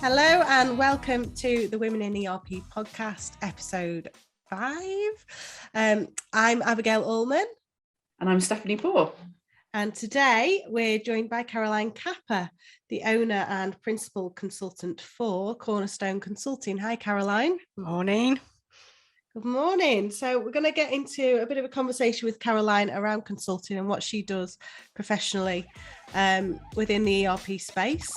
Hello and welcome to the Women in ERP podcast, episode 5. I'm Abigail Ullman. And I'm Stephanie Poor. And today we're joined by Caroline Capper, the owner and principal consultant for Cornerstone Consulting. Hi, Caroline. Morning. Good morning. So we're going to get into a bit of a conversation with Caroline around consulting and what she does professionally within the ERP space.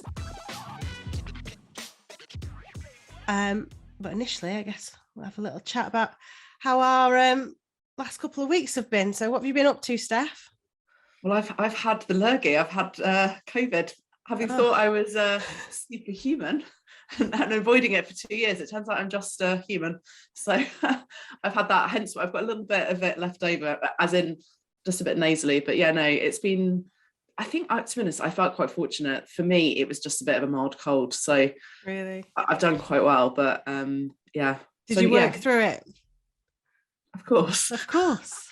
But initially, I guess we'll have a little chat about how our last couple of weeks have been. So what have you been up to, Steph? Well, I've had the lurgy. I've had COVID. Having thought I was superhuman and avoiding it for 2 years, it turns out I'm just human. So I've had that. Hence, I've got a little bit of it left over, as in just a bit nasally. But yeah, no, it's been. I think, to be honest, I felt quite fortunate. For me, it was just a bit of a mild cold. So really, I've done quite well. But yeah. Did you work through it? Of course. Of course.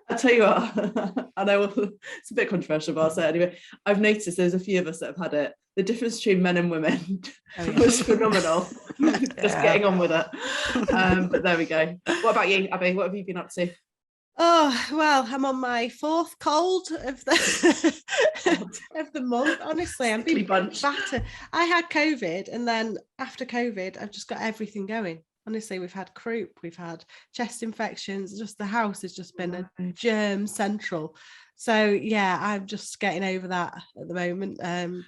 I'll tell you what, I know it's a bit controversial, but I'll say it anyway. I've noticed there's a few of us that have had it. The difference between men and women was phenomenal. Just getting on with it. But there we go. What about you, Abby? What have you been up to? Oh, well, I'm on my 4th cold of the of the month. Honestly, I'm being battered. I had COVID, and then after COVID, I've just got everything going. Honestly, we've had croup, we've had chest infections. Just the house has just been a germ central. So yeah, I'm just getting over that at the moment.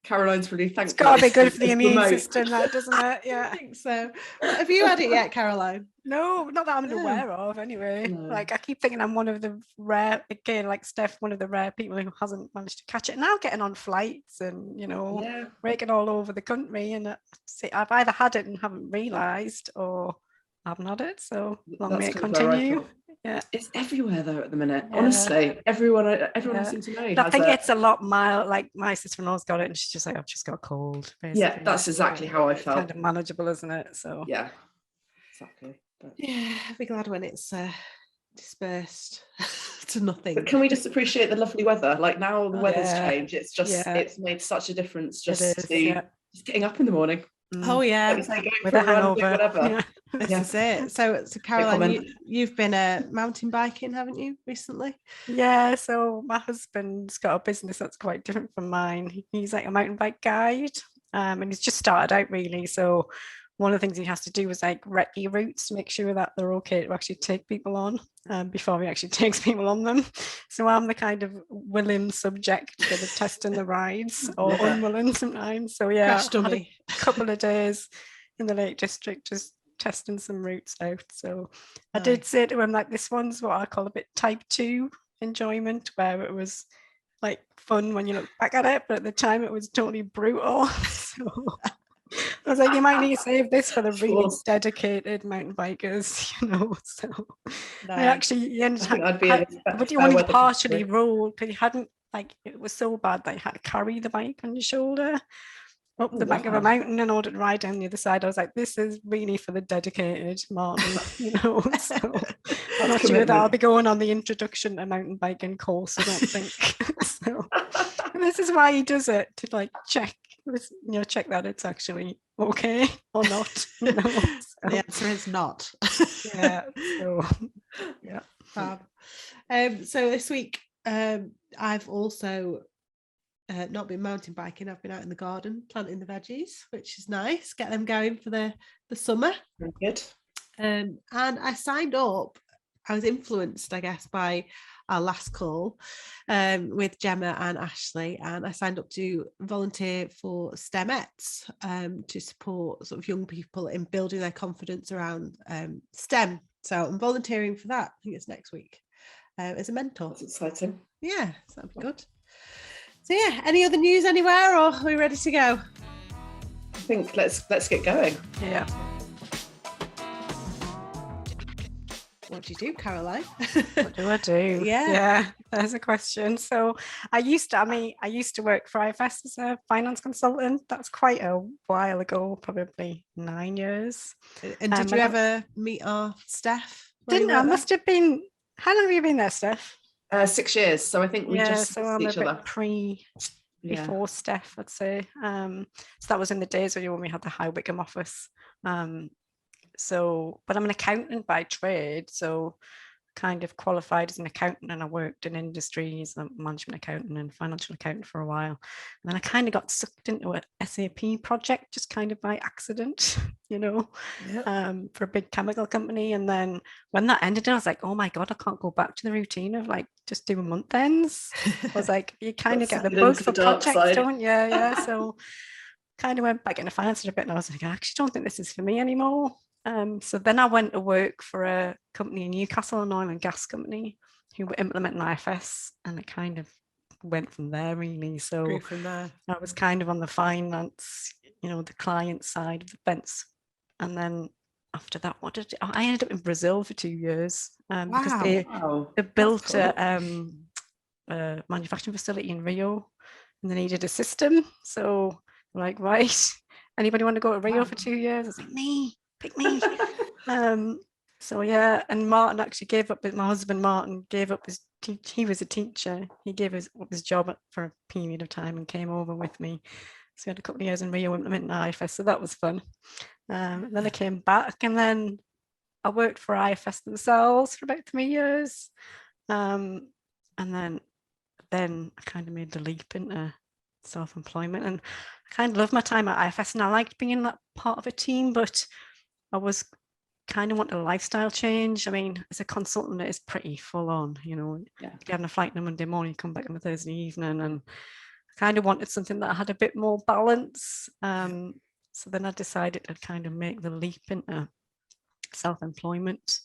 Caroline's really thankful. It's got to be good for the immune system, that, doesn't it? Yeah, I think so. Have you had it yet, Caroline? No, not that I'm aware of anyway. No. Like, I keep thinking I'm one of the rare, again, like Steph, one of the rare people who hasn't managed to catch it. Now getting on flights and, raking all over the country. And I've either had it and haven't realised, or I haven't had it. So long may it continue. Yeah, it's everywhere though at the minute. Honestly, everyone seems to know. I think it's a lot mild. Like, my sister-in-law's got it, and she's just like, "I've just got a cold." Basically. Yeah, that's exactly how I felt. Kind of manageable, isn't it? So yeah, exactly. But yeah, I'll be glad when it's dispersed to nothing. But can we just appreciate the lovely weather? Like, now the weather's changed. It's just it's made such a difference just getting up in the morning. Oh yeah, like with a hangover. Whatever. This is it. So Caroline, you've been mountain biking, haven't you, recently? Yeah. So my husband's got a business that's quite different from mine. He's like a mountain bike guide, and he's just started out really. So one of the things he has to do is like recce routes to make sure that they're okay to actually take people on before he actually takes people on them. So I'm the kind of willing subject for the testing the rides, or unwilling sometimes. So yeah, I had a couple of days in the Lake District just testing some routes out. So I did say to him, like, this one's what I call a bit type 2 enjoyment, where it was like fun when you look back at it, but at the time it was totally brutal. So I was like, you might need to save this for the really dedicated mountain bikers, So I actually but you only partially rolled because you hadn't, like, it was so bad that you had to carry the bike on your shoulder up the back of a mountain in order to ride down the other side. I was like, this is really for the dedicated Martin, So I'm not sure that I'll be going on the introduction to mountain biking course, I don't think. So this is why he does it, to like check that it's actually okay or not. So. The answer is not. Yeah. So yeah. Fab. So this week I've also not been mountain biking. I've been out in the garden planting the veggies, which is nice. Get them going for the summer. Very good. And I signed up. I was influenced, I guess, by our last call with Gemma and Ashley, and I signed up to volunteer for STEMettes to support sort of young people in building their confidence around STEM. So I'm volunteering for that. I think it's next week as a mentor. That's exciting. Yeah, so that'd be good. So yeah, any other news anywhere, or are we ready to go? I think let's get going. Yeah. What do you do, Caroline? What do I do? Yeah, there's a question. So I used to work for IFS as a finance consultant. That's quite a while ago, probably 9 years. And did you ever meet our Steph? Didn't I? Must have been. How long have you been there, Steph? 6 years. So I think we just so I'm each a bit other. before Steph, I'd say. So that was in the days when we had the High Wycombe office. But I'm an accountant by trade, so kind of qualified as an accountant, and I worked in industry as a management accountant and financial accountant for a while. And then I kind of got sucked into a SAP project just kind of by accident, for a big chemical company. And then when that ended, I was like, oh my God, I can't go back to the routine of like just doing month ends. I was like, you kind of get the bug for projects, don't you? Yeah. So kind of went back into finance a bit, and I was like, I actually don't think this is for me anymore. So then I went to work for a company in Newcastle, an oil and gas company, who were implementing IFS, and it kind of went from there really. So grew from there. I was kind of on the finance, the client side of the fence. And then after that, I ended up in Brazil for 2 years because they built a manufacturing facility in Rio, and they needed a system. So like, right, anybody want to go to Rio for 2 years? I was like, me. Pick me. So yeah, and Martin actually gave up. My husband Martin gave up his. He was a teacher. He gave up his job for a period of time and came over with me. So we had a couple of years in Rio implementing IFS. So that was fun. Then I came back, and then I worked for IFS themselves for about 3 years, and then I kind of made the leap into self-employment, and I kind of loved my time at IFS, and I liked being that part of a team, but I was kind of wanting a lifestyle change. I mean, as a consultant, it is pretty full on, you get on a flight on a Monday morning, come back on a Thursday evening, and I kind of wanted something that had a bit more balance. So then I decided to kind of make the leap into self-employment.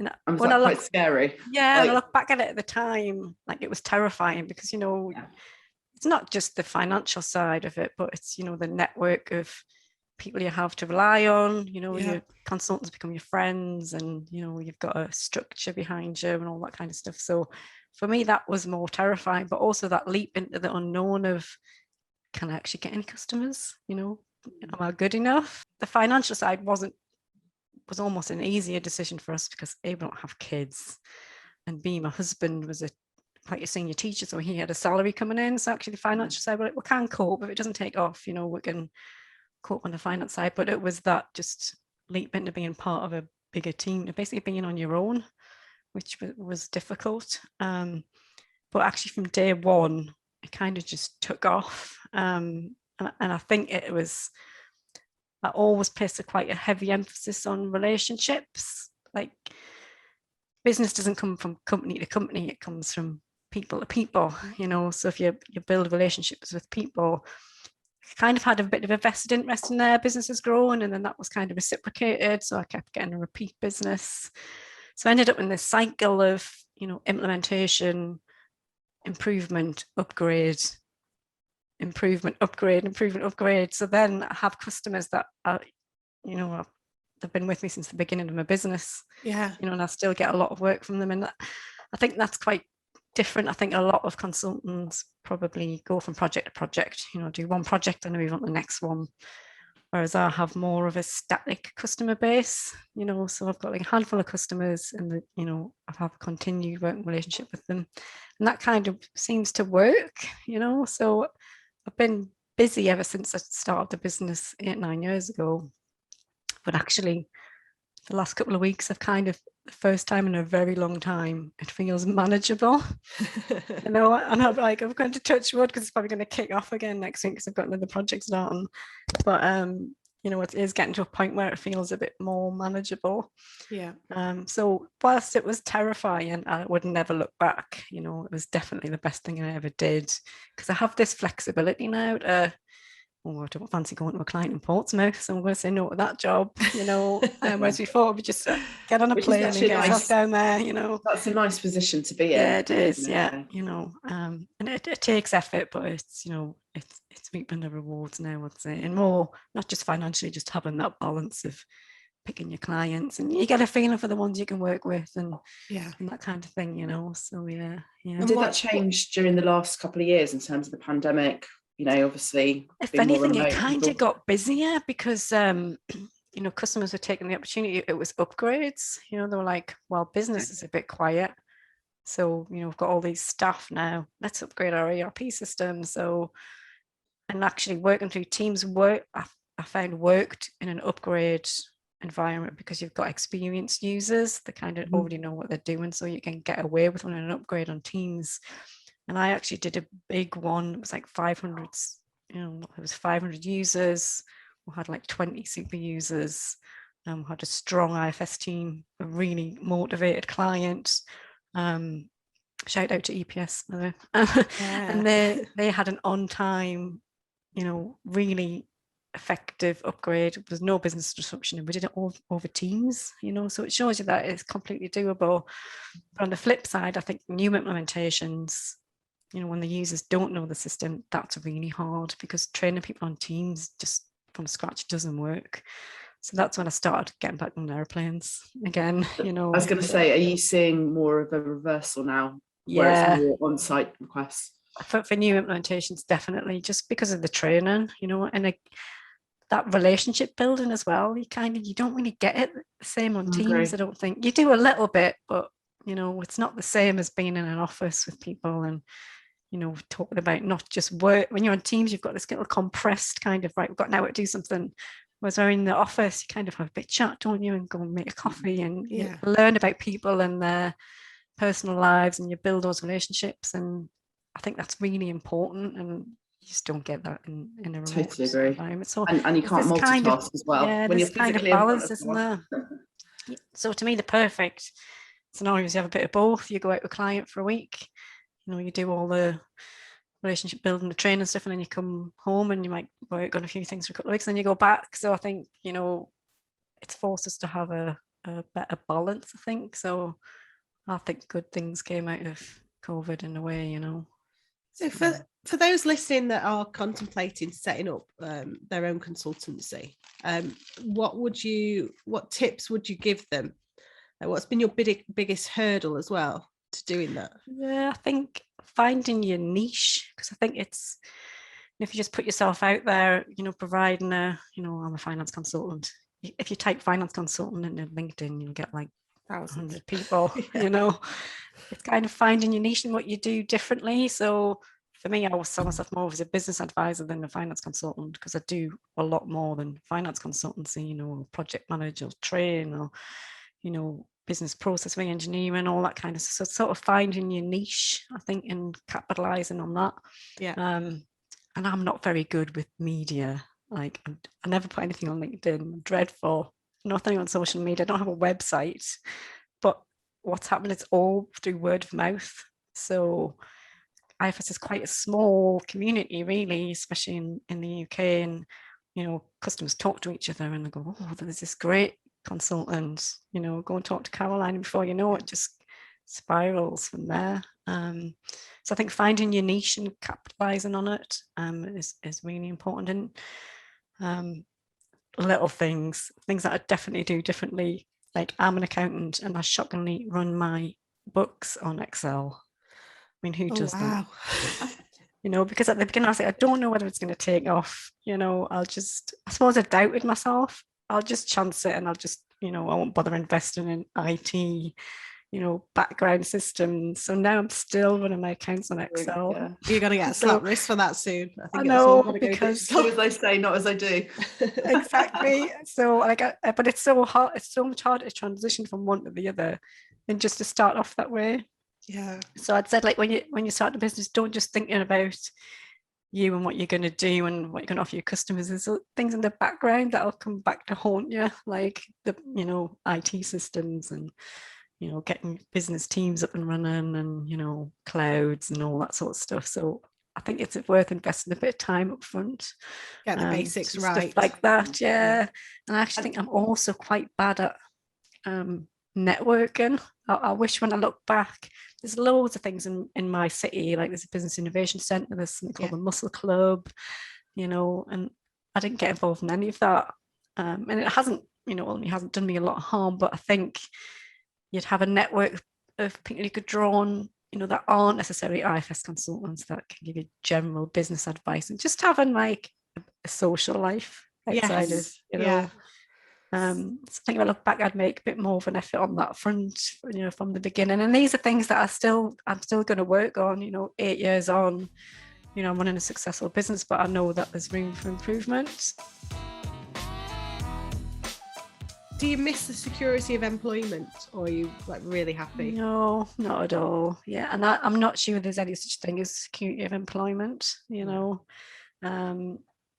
And was that quite scary? Yeah, when I look back at it at the time, like it was terrifying because, it's not just the financial side of it, but it's, the network of people you have to rely on, your consultants become your friends, and you've got a structure behind you and all that kind of stuff. So for me that was more terrifying, but also that leap into the unknown of, can I actually get any customers? Am I good enough? The financial side was almost an easier decision for us because A, we don't have kids, and B, my husband was quite a senior teacher, so he had a salary coming in. So actually the financial side, we can cope. If it doesn't take off, we can cope on the finance side. But it was that just leap into being part of a bigger team, basically being on your own, which was difficult. But actually from day one, it kind of just took off. And I think I always placed quite a heavy emphasis on relationships. Like, business doesn't come from company to company, it comes from people to people, so if you build relationships with people, kind of had a bit of a vested interest in their businesses growing, and then that was kind of reciprocated, so I kept getting a repeat business. So I ended up in this cycle of implementation, improvement, upgrade, improvement, upgrade. So then I have customers that are, they've been with me since the beginning of my business, and I still get a lot of work from them, and I think that's quite different. I think a lot of consultants probably go from project to project, do one project and move on to the next one, whereas I have more of a static customer base, so I've got like a handful of customers, and I have a continued working relationship with them, and that kind of seems to work, so I've been busy ever since I started the business 8-9 years ago, but actually the last couple of weeks I've kind of, the first time in a very long time, it feels manageable. And I'm like, I'm going to touch wood because it's probably going to kick off again next week because I've got another project starting. But it is getting to a point where it feels a bit more manageable. So whilst it was terrifying, I would never look back. It was definitely the best thing I ever did, because I have this flexibility now to, I don't fancy going to a client in Portsmouth, so I'm going to say no to that job, whereas before we just get on a plane and get off down there, That's a nice position to be in. Yeah, it is, and it takes effort, but it's reaping the rewards now, I'd say, and more, not just financially, just having that balance of picking your clients, and you get a feeling for the ones you can work with, and that kind of thing, so yeah. And did that change during the last couple of years in terms of the pandemic? Obviously, if anything, it kind of got busier because customers were taking the opportunity. It was upgrades. They were like, well, business is a bit quiet. So, we've got all these staff now. Let's upgrade our ERP system. So, and actually working through teams I found worked in an upgrade environment because you've got experienced users that kind of already know what they're doing. So you can get away with an upgrade on teams. And I actually did a big one. It was like 500, it was 500 users. We had like 20 super users. Had a strong IFS team, a really motivated client. Shout out to EPS. And they had an on-time, really effective upgrade. There was no business disruption, and we did it all over Teams, so it shows you that it's completely doable. But on the flip side, I think new implementations, when the users don't know the system, that's really hard, because training people on Teams just from scratch doesn't work. So that's when I started getting back on airplanes again. I was going to say, are you seeing more of a reversal now? Yeah. Where it's more on-site requests? For new implementations, definitely, just because of the training, and that relationship building as well. You don't really get it the same on Teams. I don't think you do a little bit, but it's not the same as being in an office with people and talking about not just work. When you're on Teams, you've got this little compressed kind of, right, we've got an hour to do something. Whereas when in the office, you kind of have a bit chat, don't you, and go and make a coffee and you learn about people and their personal lives, and you build those relationships. And I think that's really important, and you just don't get that in a remote totally agree. environment. So and you can't multitask as well. Yeah, when you're physically kind of balance, isn't there? So to me, the perfect scenario is you have a bit of both. You go out with a client for a week, you do all the relationship building, the training stuff, and then you come home and you might work on a few things for a couple of weeks, and then you go back. So I think it's forced us to have a better balance, I think. So I think good things came out of COVID in a way, So for those listening that are contemplating setting up their own consultancy, what tips would you give them? What's been your biggest hurdle as well to doing that? Yeah, I think finding your niche, because I think it's, if you just put yourself out there, providing I'm a finance consultant. If you type finance consultant into LinkedIn, you'll get like 100 people. It's kind of finding your niche and what you do differently. So for me, I always saw myself more as a business advisor than a finance consultant, because I do a lot more than finance consultancy, project manager, train, or business process re-engineering, all that kind of stuff. So sort of finding your niche, I think, and capitalizing on that. Yeah. And I'm not very good with media. Like, I never put anything on LinkedIn. I'm dreadful. Nothing on social media. I don't have a website. But what's happened, it's all through word of mouth. So IFS is quite a small community, really, especially in the UK. And, customers talk to each other and they go, oh, there's this great consultant, go and talk to Caroline, and before you know it, just spirals from there. So I think finding your niche and capitalizing on it is really important. And little things that I definitely do differently. Like, I'm an accountant and I shockingly run my books on Excel. I mean, who does that? Because at the beginning I was like, I don't know whether it's going to take off. I suppose I doubted myself. I'll just chance it, and I'll just, I won't bother investing in IT, background systems. So now I'm still running my accounts on Excel. Yeah. You're going to get a slap wrist for that soon. I know, because do as I say, not as I do. Exactly. So but it's so hard. It's so much harder to transition from one to the other than just to start off that way. Yeah. So I'd said, like, when you start the business, don't just thinking about you and what you're going to do and what you're going to offer your customers. There's things in the background that'll come back to haunt you, like the IT systems and getting business teams up and running and clouds and all that sort of stuff. So I think it's worth investing a bit of time up front. Get the basics right. Stuff like that, yeah. And I actually think I'm also quite bad at networking. I wish, when I look back, there's loads of things in my city, like there's a business innovation centre, there's something called the Muscle Club, and I didn't get involved in any of that. And it hasn't done me a lot of harm, but I think you'd have a network of people you could draw on, that aren't necessarily IFS consultants, that can give you general business advice, and just having like a social life outside of, So I think if I look back, I'd make a bit more of an effort on that front, from the beginning. And these are things that I'm still going to work on, 8 years on, I'm running a successful business, but I know that there's room for improvement. Do you miss the security of employment, or are you like really happy? No, not at all. Yeah, and I'm not sure there's any such thing as security of employment.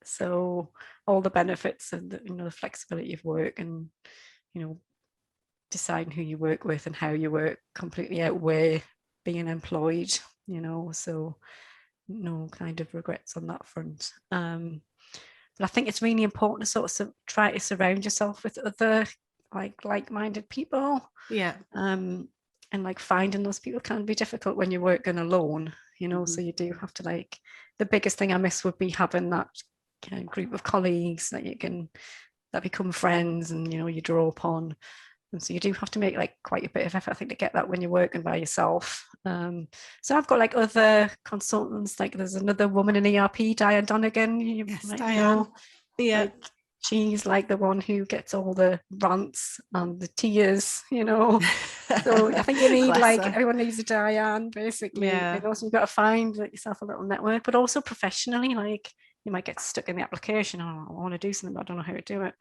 So all the benefits of the flexibility of work and deciding who you work with and how you work completely outweigh being employed. So no kind of regrets on that front. But I think it's really important to sort of try to surround yourself with other like-minded people. Yeah. And like finding those people can be difficult when you're working alone, so you do have to the biggest thing I miss would be having that kind of group of colleagues that become friends and, you draw upon. And so you do have to make quite a bit of effort, I think, to get that when you're working by yourself. So I've got other consultants, there's another woman in ERP, Diane Donegan. Yes, Diane. Yeah. She's the one who gets all the rants and the tears, So I think you need everyone needs a Diane, basically. Yeah. And also you've got to find yourself a little network, but also professionally, you might get stuck in the application. Oh, I want to do something, but I don't know how to do it.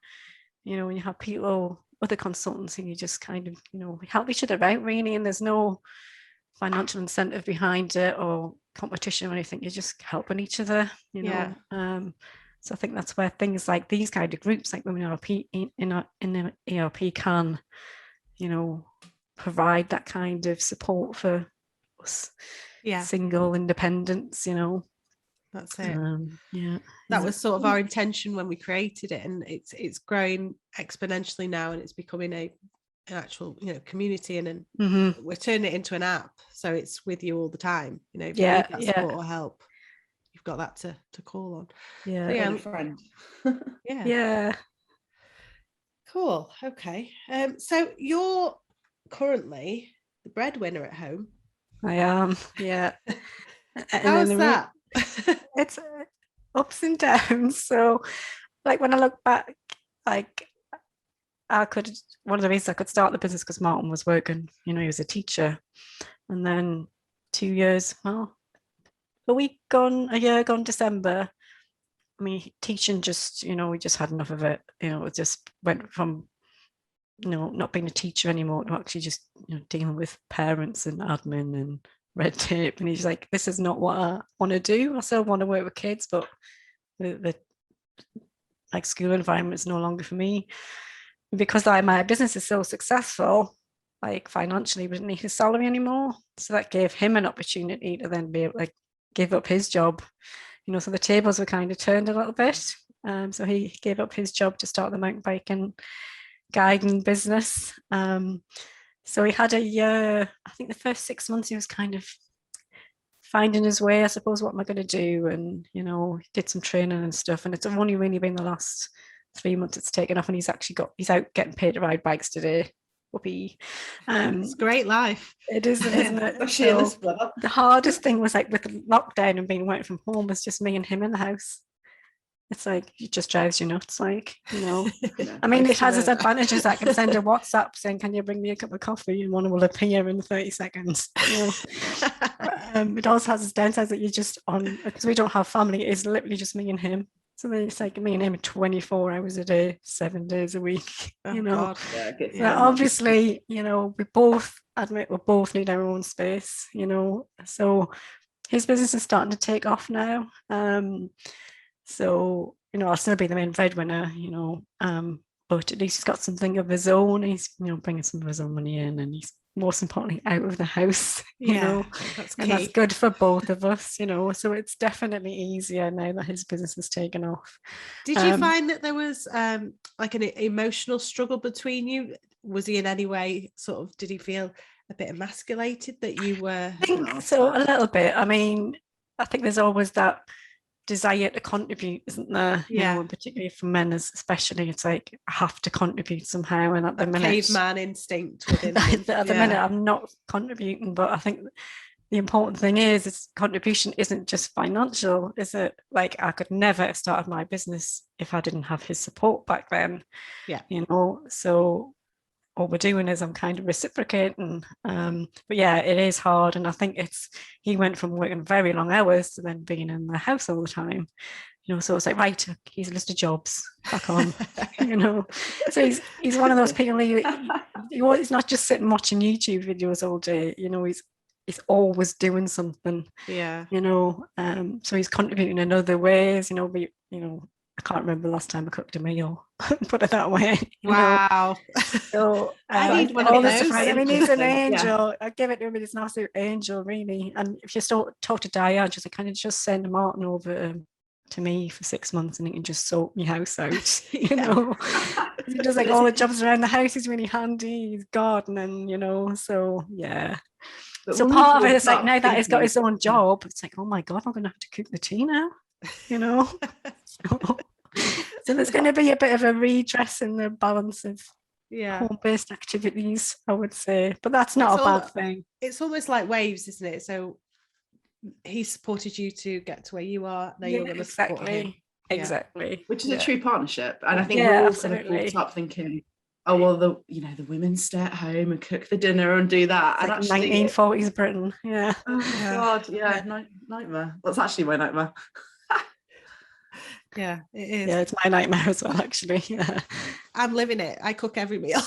When you have people, other consultants, and you just kind of, help each other out really, and there's no financial incentive behind it or competition or anything. You're just helping each other, Yeah. So I think that's where things like these kind of groups, like Women ERP in the ERP, can, provide that kind of support for us single independents, That's it. Yeah. That was sort of our intention when we created it, and it's growing exponentially now, and it's becoming an actual community, and we're turning it into an app, so it's with you all the time. If you need that support or help, you've got that to call on. A friend. Yeah. Cool. Okay. So you're currently the breadwinner at home. I am. Yeah. How's that? It's ups and downs. So when I look back, one of the reasons I could start the business because Martin was working, he was a teacher, and then 2 years, a year gone December, teaching just, we just had enough of it. It just went from, not being a teacher anymore to actually just, dealing with parents and admin and red tape. And he's like, this is not what I want to do. I still want to work with kids, but the school environment is no longer for me. Because my business is so successful, financially, we didn't need his salary anymore. So that gave him an opportunity to then be able to give up his job. So the tables were kind of turned a little bit. So he gave up his job to start the mountain biking guiding business. So he had a year, I think the first 6 months he was kind of finding his way, I suppose, what am I going to do? And, did some training and stuff. And it's only really been the last 3 months it's taken off, and he's out getting paid to ride bikes today. Whoopee. It's a great life. It is, isn't it? So the hardest thing was with the lockdown and being working from home was just me and him in the house. It's it just drives you nuts, it has its advantages. I can send a WhatsApp saying, can you bring me a cup of coffee, and one will appear in 30 seconds. It also has its downsides that you're just on, because we don't have family, it's literally just me and him. So then it's me and him 24 hours a day, 7 days a week. God. Obviously, we both admit we both need our own space, So his business is starting to take off now. So, I'll still be the main breadwinner, but at least he's got something of his own. He's, bringing some of his own money in, and he's most importantly out of the house, that's and that's good for both of us, so it's definitely easier now that his business has taken off. Did you find that there was an emotional struggle between you? Was he in any way did he feel a bit emasculated that you were? I think so, a little bit. I think there's always that desire to contribute, isn't there? And particularly for men, especially, it's I have to contribute somehow. And at the minute, caveman instinct within at the minute, I'm not contributing, but I think the important thing is its contribution isn't just financial, is it? Like, I could never have started my business if I didn't have his support back then. Yeah. You know, so all we're doing is I'm kind of reciprocating. But yeah, it is hard. And I think he went from working very long hours to then being in the house all the time. You know, so it's like, right, here's a list of jobs, crack on, you know. So he's one of those people he's not just sitting watching YouTube videos all day, you know, he's always doing something. Yeah. You know, so he's contributing in other ways, you know, I can't remember the last time I cooked a meal, put it that way. Wow. So I need one of those. I mean, he's an angel. Yeah. I give it to him, he's an absolute angel, really. And if you talk to Diane, just kind of just send Martin over to me for 6 months and he can just sort my house out, you know. He does like all the jobs around the house. He's really handy. He's gardening, you know. So yeah. But so part of it is like, now that he's got his own job, it's like, oh my God, I'm going to have to cook the tea now, you know. So there's going to be a bit of a redress in the balance of home-based activities, I would say. But that's not a bad thing. It's almost like waves, isn't it? So he supported you to get to where you are. Now you're going to support him. Exactly. Which is a true partnership. And I think we're all sort of brought up thinking, oh, well, the women stay at home and cook the dinner and do that. It's and like actually 1940s Britain. Yeah. Oh God, nightmare. That's actually my nightmare. Yeah, it is. Yeah, it's my nightmare as well, actually. Yeah. I'm living it. I cook every meal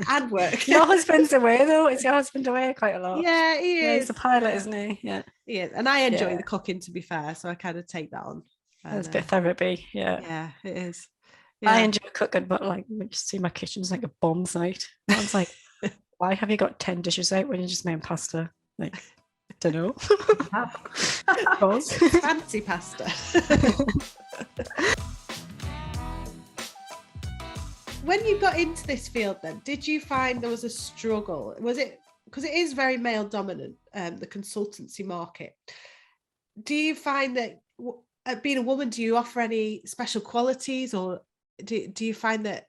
and work. Your husband's away though. Is your husband away quite a lot? Yeah, he is. He's a pilot, isn't he? Yeah. He is. And I enjoy the cooking, to be fair. So I kind of take that on. It's a bit of therapy. Yeah. Yeah, it is. Yeah. I enjoy cooking, but like, you just see my kitchen's like a bomb site. I was like, why have you got 10 dishes out when you just made pasta? Like, I don't know. Fancy pasta. When you got into this field then, did you find there was a struggle? Was it, because it is very male dominant, the consultancy market. Do you find that being a woman, do you offer any special qualities, or do you find that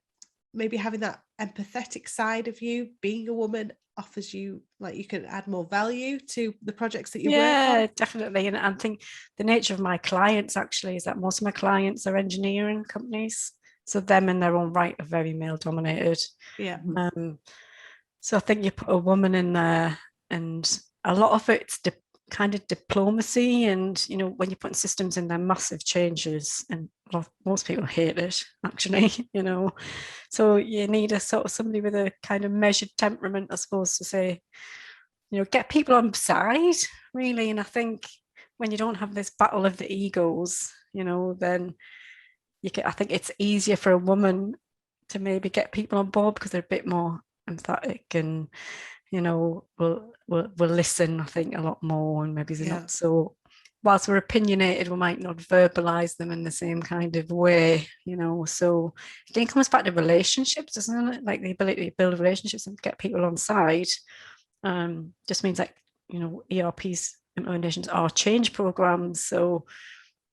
maybe having that empathetic side of you, being a woman, offers you, like, you can add more value to the projects that you work on? Yeah, definitely. And I think the nature of my clients actually is that most of my clients are engineering companies. So them in their own right are very male dominated. Yeah. So I think you put a woman in there, and a lot of it's kind of diplomacy, and you know, when you're putting systems in, they're massive changes, and most people hate it actually, you know. So you need a sort of somebody with a kind of measured temperament, I suppose, to say, you know, get people on side really. And I think when you don't have this battle of the egos, you know, then I think it's easier for a woman to maybe get people on board because they're a bit more empathetic, and you know, we'll listen, I think, a lot more, and maybe they're not so, whilst we're opinionated, we might not verbalize them in the same kind of way, you know. So I think it comes back to relationships, doesn't it? Like the ability to build relationships and get people on side. Just means, like, you know, ERP's implementations are change programs, so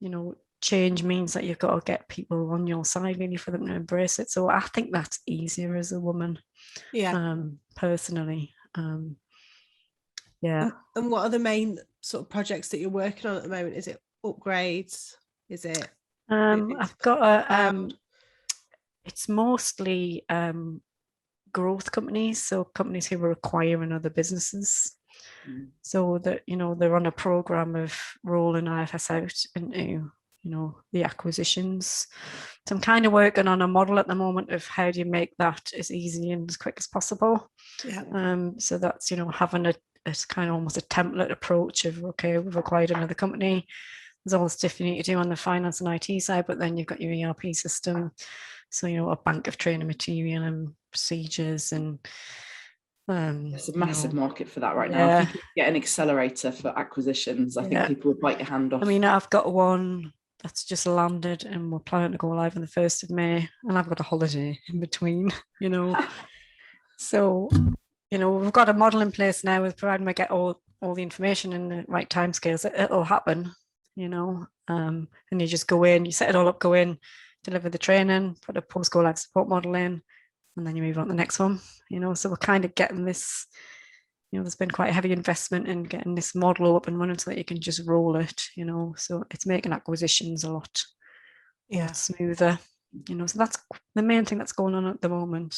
you know, change means that you've got to get people on your side really for them to embrace it. So I think that's easier as a woman. Yeah. Personally. Yeah. And what are the main sort of projects that you're working on at the moment? Is it upgrades? Is it? I've got a. It's mostly growth companies, so companies who are acquiring other businesses. So that, you know, they're on a program of rolling IFS out into, you know, the acquisitions. So I'm kind of working on a model at the moment of how do you make that as easy and as quick as possible. Yeah. So that's, you know, having a kind of almost a template approach of, okay, we've acquired another company. There's all the stuff you need to do on the finance and IT side, but then you've got your ERP system. So, you know, a bank of training material and procedures, and it's a massive market for that right now. If you could get an accelerator for acquisitions, I think people would bite your hand off. I mean, I've got one that's just landed and we're planning to go live on the 1st of May, and I've got a holiday in between, you know. So, you know, we've got a model in place now, with providing we get all the information in the right timescales, it'll happen, you know. And you just go in, you set it all up, go in, deliver the training, put a post-go live support model in, and then you move on to the next one, you know. So we're kind of getting this there's been quite a heavy investment in getting this model up and running so that you can just roll it, so it's making acquisitions a lot smoother, so that's the main thing that's going on at the moment.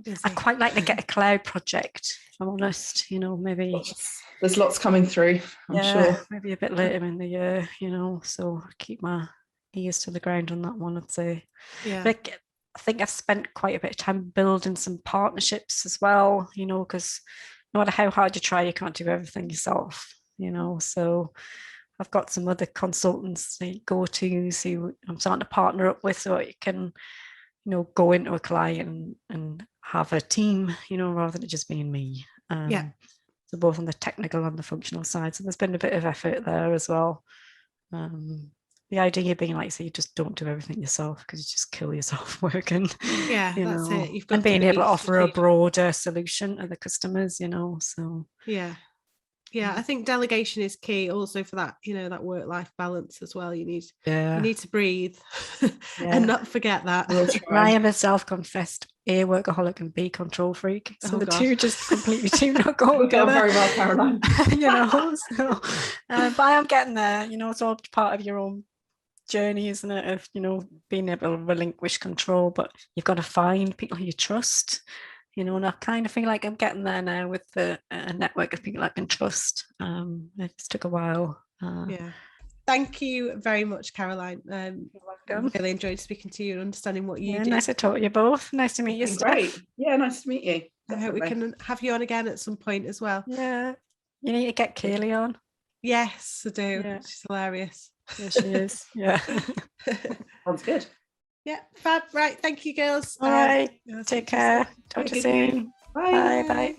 Busy. I'd quite like to get a cloud project, if I'm honest, maybe. There's lots coming through, I'm sure. Maybe a bit later in the year, so keep my ears to the ground on that one, I'd say. Yeah. But I think I've spent quite a bit of time building some partnerships as well, because no matter how hard you try, you can't do everything yourself, so I've got some other consultants, go-tos who I'm starting to partner up with, so you can, go into a client and have a team, rather than it just being me. So both on the technical and the functional side. So there's been a bit of effort there as well. The idea being, like, so you just don't do everything yourself, because you just kill yourself working. Yeah, that's it. You've got and being able to offer a broader solution to the customers, so. Yeah, I think delegation is key also for that, that work-life balance as well. You need to breathe and not forget that. I am a self-confessed A, workaholic, and B, control freak. So the two just completely do not go together. Very well, Caroline. But I am getting there. It's all part of your own journey, isn't it? Of being able to relinquish control, but you've got to find people who you trust. And I kind of feel like I'm getting there now with a network of people I can trust. It just took a while. Thank you very much, Caroline. You're welcome. Really enjoyed speaking to you and understanding what you do. Nice to talk to you both. Nice to meet you, Steph. Great. Yeah, nice to meet you. I hope we can have you on again at some point as well. Yeah. You need to get Kaylee on. Yes, I do. Yeah. She's hilarious. Yeah, she is. Yeah. Sounds good. Yeah, fab. Right. Thank you, girls. All right. Take care. Talk to you soon. Bye. Bye.